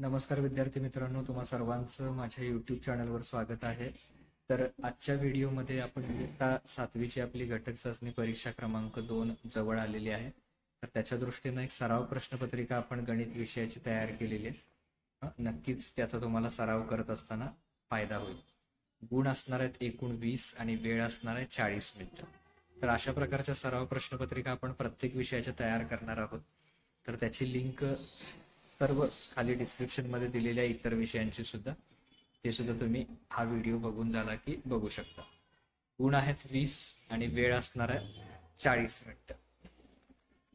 नमस्कार विद्यार्थी मित्रांनो, तुम्हा सर्वांचं माझ्या यूट्यूब चॅनलवर स्वागत आहे. तर आजच्या व्हिडिओमध्ये आपण इयत्ता 7वीची आपली घटक चाचणी परीक्षा क्रमांक 2 जवळ आलेली आहे. तर त्याच्या दृष्टीने एक सराव प्रश्नपत्रिका आपण गणित विषयाची तयार केलेली आहे. नक्कीच त्याचा तुम्हाला सराव करत असताना फायदा होईल. गुण असणार आहेत एकूण 20 आणि वेळ असणार आहे 40 मिनिटं. तर अशा प्रकारच्या सराव प्रश्नपत्रिका आपण प्रत्येक विषयाच्या तयार करणार आहोत. तर त्याची लिंक सर्व खाली डिस्क्रिप्शनमध्ये दिलेल्या इतर विषयांची सुद्धा ते सुद्धा तुम्ही हा व्हिडिओ बघून झाला की बघू शकता. गुण आहेत 20 आणि वेळ असणार आहे 40 मिनिटं.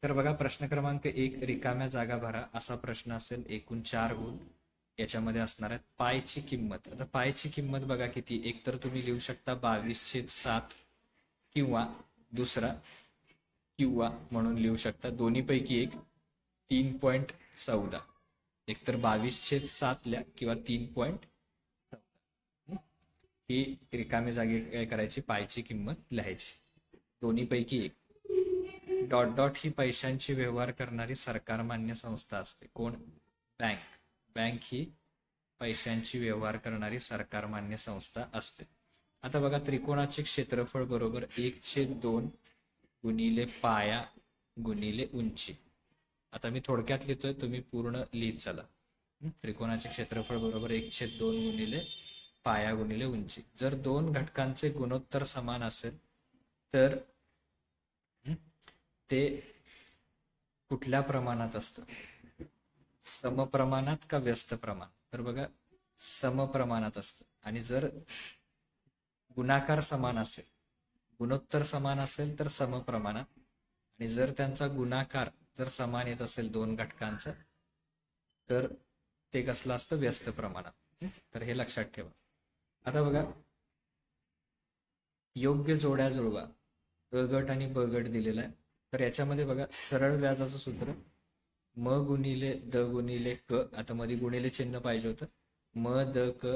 तर बघा, प्रश्न क्रमांक 1, रिकाम्या जागा भरा असा प्रश्न असेल. एकूण 4 गुण याच्यामध्ये असणार आहेत. पायची किंमत. आता पायची किंमत बघा किती. एक तर तुम्ही लिहू शकता 22/7 किंवा दुसरा किंवा म्हणून लिहू शकता. दोन्हीपैकी एक 3.14. एकतर 22/7 ल्या किंवा 3.14 ही रिकामी जागे काय करायची, पायची किंमत लिहायची. दोन्हीपैकी एक. डॉट डॉट ही पैशांची व्यवहार करणारी सरकारमान्य संस्था असते. कोण? बँक. बँक ही पैशांची व्यवहार करणारी सरकारमान्य संस्था असते. आता बघा, त्रिकोणाचे क्षेत्रफळ बरोबर 1/2 गुणिले पाया गुणिले उंची. आता मी थोडक्यात लिहितोय, तुम्ही पूर्ण लिहित चला. त्रिकोणाचे क्षेत्रफळ बरोबर 1/2 गुणिले पाया गुणिले उंची. जर दोन घटकांचे गुणोत्तर समान असेल तर ते कुठल्या प्रमाणात असतं? समप्रमाणात का व्यस्त प्रमाण? तर बघा, समप्रमाणात असतं. आणि जर गुणाकार समान असेल, गुणोत्तर समान असेल तर समप्रमाणात. आणि जर त्यांचा गुणाकार जर समान येत असेल दोन घटकांचा तर ते कसलं असतं? व्यस्त प्रमाणात. तर हे लक्षात ठेवा. आता बघा, योग्य जोड्या जुळवा. अ गट आणि ब गट दिलेला आहे. तर याच्यामध्ये बघा, सरळ व्याजाचं सूत्र म गुणिले द गुणिले क. आता मध्ये गुणिले चिन्ह पाहिजे होतं. म द क.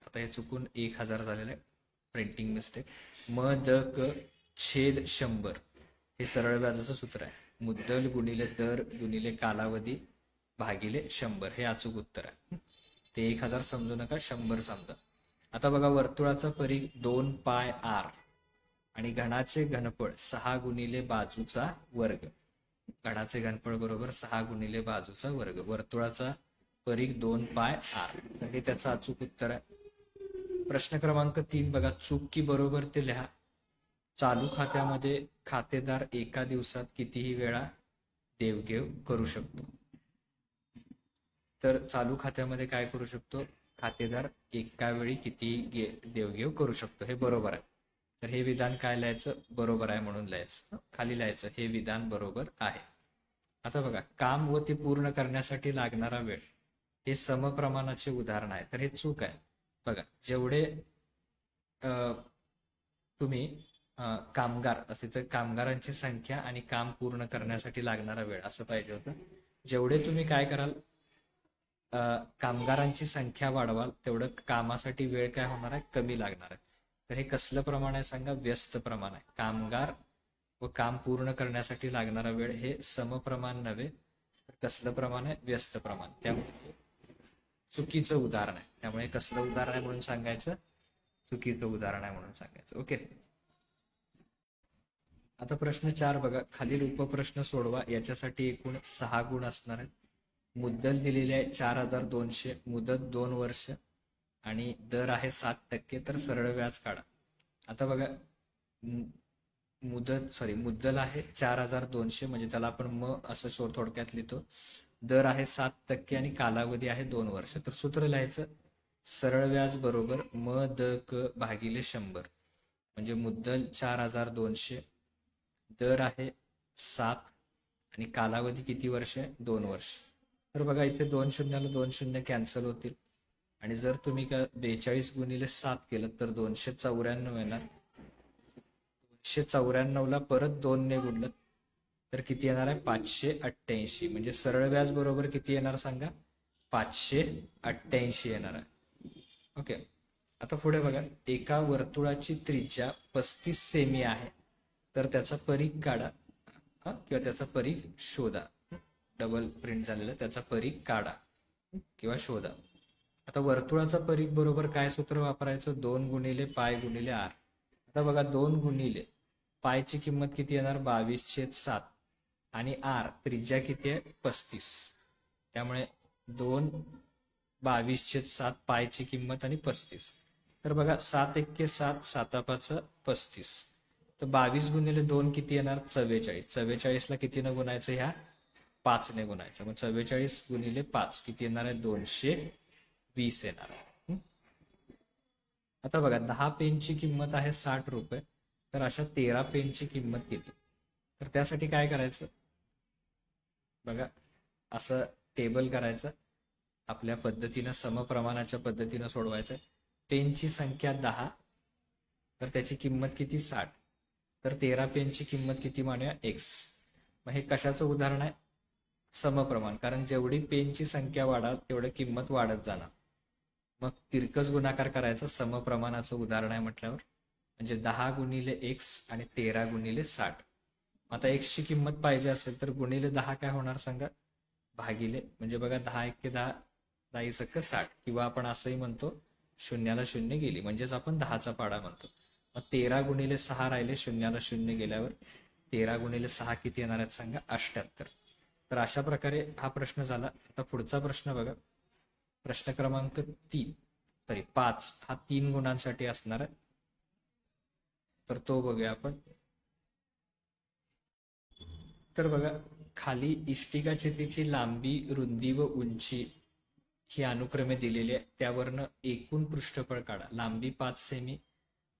आता हे चुकून 1000 झालेलं आहे, प्रिंटिंग मिस्टेक. म द क छेद 100 हे सरळ व्याजाचं सूत्र आहे. मुद्दल गुणिले दर गुणिले कालावधी भागिले 100 हे अचूक उत्तर आहे. ते 1000 समजू नका, 100 समजा. आता बघा, वर्तुळाचा परिघ 2πr आणि घनाचे घनफळ 6 गुणिले बाजूचा वर्ग. घनाचे घनफळ बरोबर 6 गुणिले बाजूचा वर्ग. वर्तुळाचा परिघ 2πr. तर हे त्याचं अचूक उत्तर आहे. प्रश्न क्रमांक 3 बघा, चूक की बरोबर ते लिहा. चालू खात्यामध्ये खातेदार एका दिवसात कितीही वेळा देवघेव करू शकतो? तर चालू खात्यामध्ये काय करू शकतो? खातेदार एका वेळी कितीही देवघेव करू शकतो. हे बरोबर आहे. तर हे विधान काय लिहायचं? बरोबर आहे म्हणून लिहायचं. खाली लिहायचं हे विधान बरोबर आहे. आता बघा, काम व ते पूर्ण करण्यासाठी लागणारा वेळ हे समप्रमाणाचे उदाहरण आहे. तर हे चूक आहे. बघा, जेवढे तुम्ही कामगार असते तर कामगारांची संख्या आणि काम पूर्ण करण्यासाठी लागणारा वेळ असं पाहिजे होतं. जेवढे तुम्ही काय कराल, कामगारांची संख्या वाढवाल तेवढं कामासाठी वेळ काय होणार आहे? कमी लागणार आहे. तर हे कसलं प्रमाण आहे सांगा? व्यस्त प्रमाण आहे. कामगार व काम पूर्ण करण्यासाठी लागणारा वेळ हे समप्रमाण नव्हे, कसलं प्रमाण आहे? व्यस्त प्रमाण. त्यामुळे चुकीचं उदाहरण आहे. त्यामुळे कसलं उदाहरण आहे म्हणून सांगायचं? चुकीचं उदाहरण आहे म्हणून सांगायचं. ओके. आता प्रश्न 4 बघा, खालील उपप्रश्न सोडवा. याच्यासाठी एकूण 6 गुण असणार आहेत. मुद्दल दिलेली आहे 4200, मुदत 2 वर्ष आणि दर आहे 7%. तर सरळ व्याज काढा. आता बघा, मुद्दल आहे 4200 म्हणजे त्याला आपण म असं थोडक्यात लिहितो. दर आहे 7% आणि कालावधी आहे 2 वर्ष. तर सूत्र लिहायचं सरळ व्याज बरोबर म द क भागिले 100. म्हणजे मुद्दल 4200, दर आहे 7 आणि कालावधी किती वर्ष आहे? 2 वर्ष. तर बघा, इथे 2 शून्याला 2 शून्य कॅन्सल होतील. आणि जर तुम्ही का 42 गुणिले 7 केलं तर 294 येणार. 294 ला परत 2 ने गुणलं तर किती येणार आहे? 588. म्हणजे सरळ व्याज बरोबर किती येणार सांगा? 588 येणार आहे. ओके. आता पुढे बघा, एका वर्तुळाची त्रिज्या 35 सेमी आहे. तर त्याचा परिघ काढा किंवा त्याचा परिघ शोधा. डबल प्रिंट झालेला त्याचा परिघ काढा. किंवा शोधा. आता वर्तुळाचा परिघ बरोबर काय सूत्र वापरायचं? 2 गुणिले पाय गुणिले आर. आता बघा 2 गुणिले पायची किंमत किती येणार? 22/7 आणि आर त्रिज्या किती आहे? 35. त्यामुळे 2 22/7 पायची किंमत आणि 35. तर बघा 7 एक्के 7, 7 5 35. तर 22 गुणिले 2 किती येणार? 44. 44ला कितीनं गुणायचं? ह्या 5ने गुणायचं. मग 44 गुणिले 5 किती येणार आहे? 220 येणार आहे. आता बघा 10 पेनची किंमत आहे 60 रुपये. तर अशा 13 पेनची किंमत किती? तर त्यासाठी काय करायचं? बघा असं टेबल करायचं, आपल्या पद्धतीनं समप्रमाणाच्या पद्धतीनं सोडवायचं. पेनची संख्या 10, तर त्याची किंमत किती? 60. तर 13 पेनची किंमत किती मानूया? x. मग हे कशाचं उदाहरण आहे? समप्रमाण. कारण जेवढी पेनची संख्या वाढाल तेवढं किंमत वाढत जाणार. मग तिरकस गुणाकार करायचा. समप्रमाणाचं उदाहरण आहे म्हटल्यावर म्हणजे 10 गुणिले x आणि 13 गुणिले 60. आता x ची किंमत पाहिजे असेल तर गुणिले 10 काय होणार सांगा? भागिले. म्हणजे बघा 10 एक्के 10, 10 सक्क 60. किंवा आपण असंही म्हणतो शून्याला शून्य गेली म्हणजेच आपण 10चा पाडा म्हणतो. मग 13 गुणिले 6 राहिले, शून्याला शून्य गेल्यावर 13 गुणिले 6 किती येणार आहेत सांगा? 78. तर अशा प्रकारे हा प्रश्न झाला. आता पुढचा प्रश्न बघा. प्रश्न क्रमांक 5 हा 3 गुणांसाठी असणार आहे. तर तो बघूया आपण. तर बघा खाली इष्टिका चितीची लांबी, रुंदी व उंची ही अनुक्रमे दिलेली आहे. त्यावरनं एकूण पृष्ठफळ काढा. लांबी 5 सेमी,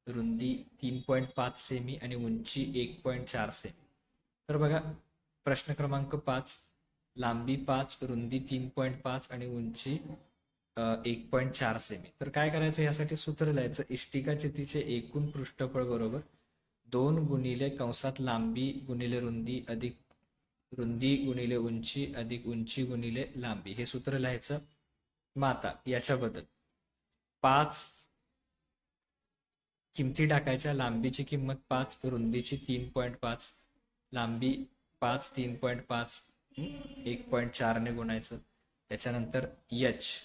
रुंदी 3.5 सेमी आणि उंची 1.4 सेमी. तर बघा प्रश्न क्रमांक 5, लांबी 5, रुंदी 3.5 आणि उंची 1.4 सेमी. तर काय करायचं? यासाठी सूत्र लिहायचं. इष्टिका चितीचे एकूण पृष्ठफळ बरोबर 2 गुणिले कंसात लांबी गुणिले रुंदी अधिक रुंदी गुणिले उंची अधिक उंची गुणिले लांबी. हे सूत्र लिहायचं. मग आता याच्याबद्दल 5 किमती टाकायच्या. लांबीची किंमत 5, रुंदीची 3.5, लांबी 5, 3.5, 1.4 ने गुणायचं. त्याच्यानंतर एच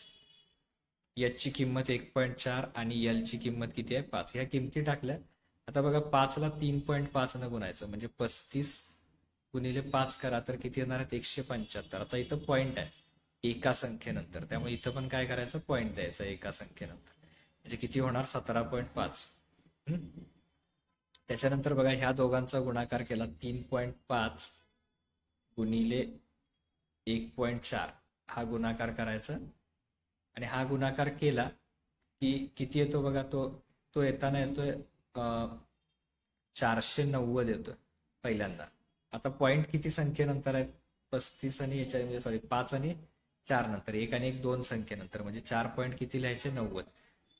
ची किंमत 1.4 आणि एल ची किंमत किती आहे? 5. ह्या किमती टाकल्या. आता बघा 5 ला 3.5 न गुणायचं म्हणजे 35 गुणिले 5 करा तर किती येणार आहेत? 175. आता इथं पॉईंट आहे एका संख्येनंतर, त्यामुळे इथं पण काय करायचं? पॉईंट द्यायचा एका संख्येनंतर. म्हणजे किती होणार? 17.5. त्याच्यानंतर बघा ह्या दोघांचा गुणाकार केला. 3.5 गुणिले 1.4 हा गुणाकार करायचा. आणि हा गुणाकार केला की किती येतो बघा? तो येताना येतोय 490 येतोय पहिल्यांदा. आता पॉईंट किती संख्येनंतर आहेत? 35 आणि याच्या म्हणजे सॉरी 5 आणि 4 नंतर, 1 आणि 1 2 संख्येनंतर. म्हणजे 4 पॉईंट किती लिहायचे? 90.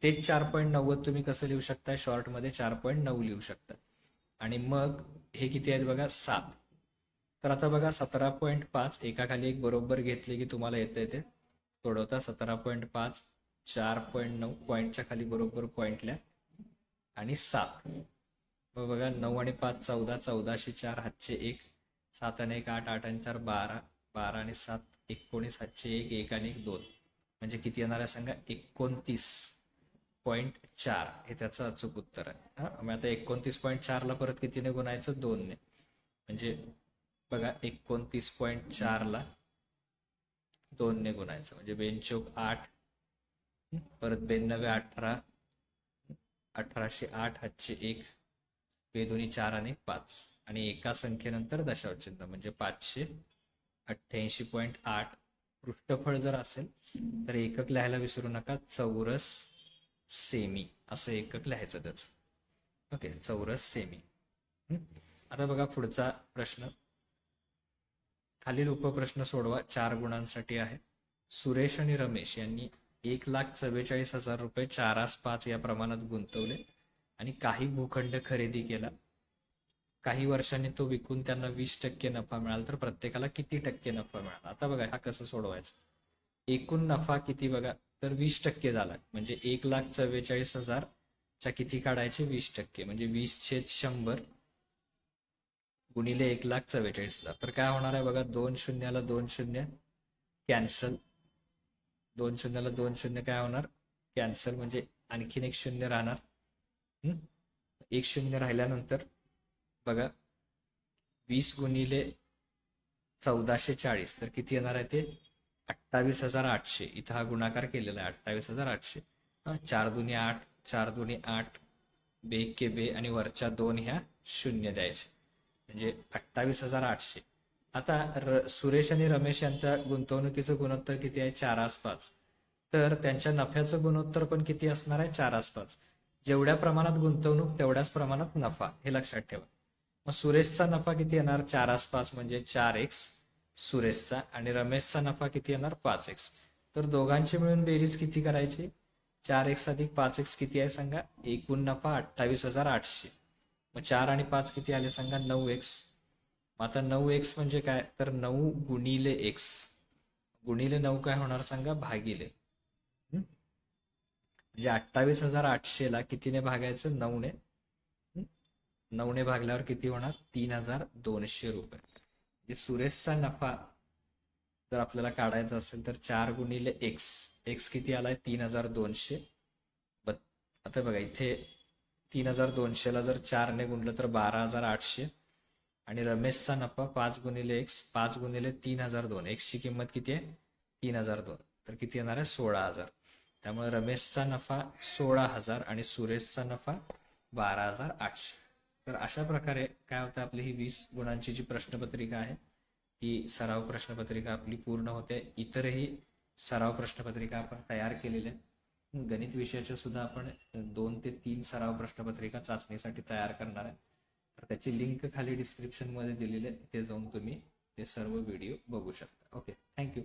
तेच 4.90 तुम्ही कसं लिहू शकता? शॉर्टमध्ये 4.9 लिहू शकता. आणि मग हे किती आहेत बघा? 7. तर आता बघा 17.5 एकाखाली एक बरोबर घेतले की तुम्हाला येतं ते सोडवता. 17.5, 4.9 पॉईंटच्या खाली बरोबर पॉईंट लिहा आणि 7. मग बघा 9 आणि 5 14, 14शी 4 हातचे 1, 7 आणि 1 8, 8 आणि 4 12, 12 आणि 7 19 हातचे 1, 1 आणि 1 2. म्हणजे किती येणार आहे सांगा? 29.4 हे त्याचं अचूक उत्तर आहे. मग आता 29.4 ला परत कितीने गुणायचं? 2 ने. म्हणजे बघा 29.4 ला 2 ने गुणायचं म्हणजे 42 8, परत 92 18, 1808 हातचे 1, 2 4 आणि 5 आणि एका संख्येनंतर दशांश चिन्ह म्हणजे 588.8. पृष्ठफळ जर असेल तर एकक लिहायला विसरू नका. चौरस सेमी असं एकक लिहायचं त्याचं. ओके, चौरस सेमी. आता बघा पुढचा प्रश्न. खालील उपप्रश्न सोडवा. 4 गुणांसाठी आहे. सुरेश आणि रमेश यांनी 1,44,000 रुपये 4:5 या प्रमाणात गुंतवले आणि काही भूखंड खरेदी केला. काही वर्षांनी तो विकून त्यांना 20% नफा मिळाला. तर प्रत्येकाला किती टक्के नफा मिळाला? आता बघा हा कसं सोडवायचं. एकूण नफा किती बघा? तर 20% झाला. म्हणजे 1,44,000 च्या किती काढायचे? 20% म्हणजे 20/100 गुणिले 1,44,000. तर काय होणार आहे बघा? 2 शून्याला 2 शून्य कॅन्सल. 2 शून्याला 2 शून्य काय होणार, कॅन्सल, म्हणजे आणखीन एक शून्य राहणार. एक शून्य राहिल्यानंतर बघा 20 गुणिले 1440 तर किती येणार आहे ते 28,800. इथं हा गुणाकार केलेला आहे 28,800. 4 दुनी 8, 4 दुनी 8, बे के बे आणि वरच्या 2 ह्या शून्य द्यायचे म्हणजे 28,800. आता सुरेश आणि रमेश यांच्या गुंतवणुकीचं गुणोत्तर किती आहे 4 आसपास. तर त्यांच्या नफ्याचं गुणोत्तर पण किती असणार आहे 4 आसपास. जेवढ्या प्रमाणात गुंतवणूक तेवढ्याच प्रमाणात नफा, हे लक्षात ठेवा. मग सुरेशचा नफा किती येणार 4 आसपास म्हणजे 4x सुरेशचा, आणि रमेशचा नफा किती येणार 5x. तर दोघांची मिळून बेरीज किती करायची 4x अधिक 5x किती आहे सांगा, एकूण नफा 28,800. मग 4 आणि 5 किती आले सांगा 9x. मग आता 9x म्हणजे काय तर 9 गुणिले x, गुणिले 9 काय होणार सांगा भागिले, म्हणजे 28,800 ला कितीने भागायचं 9ने. 9ने भागल्यावर किती होणार 3,200 रुपये. म्हणजे सुरेशचा नफा जर आपल्याला काढायचा असेल तर 4 गुणिले x किती आलाय 3,200. आता बघा इथे 3,200 ला जर 4 ने गुणलं तर 12,800. आणि रमेशचा नफा 5 गुणिले x, 5 गुणिले 3,002, x ची किंमत किती आहे 3,002, तर किती येणार आहे 16,000. त्यामुळे रमेशचा नफा 16,000 आणि सुरेशचा नफा 12,800. तर अशा प्रकारे काय होतं आपली ही 20 गुणांची जी प्रश्नपत्रिका आहे ती सराव प्रश्नपत्रिका आपली पूर्ण होते. इतरही सराव प्रश्नपत्रिका आपण तयार केलेल्या, गणित विषयाच्या सुद्धा आपण 2 ते 3 सराव प्रश्नपत्रिका चाचणीसाठी तयार करणार आहे. तर त्याची लिंक खाली डिस्क्रिप्शन मध्ये दिलेली आहे, तिथे जाऊन तुम्ही ते सर्व व्हिडिओ बघू शकता. Okay, thank you.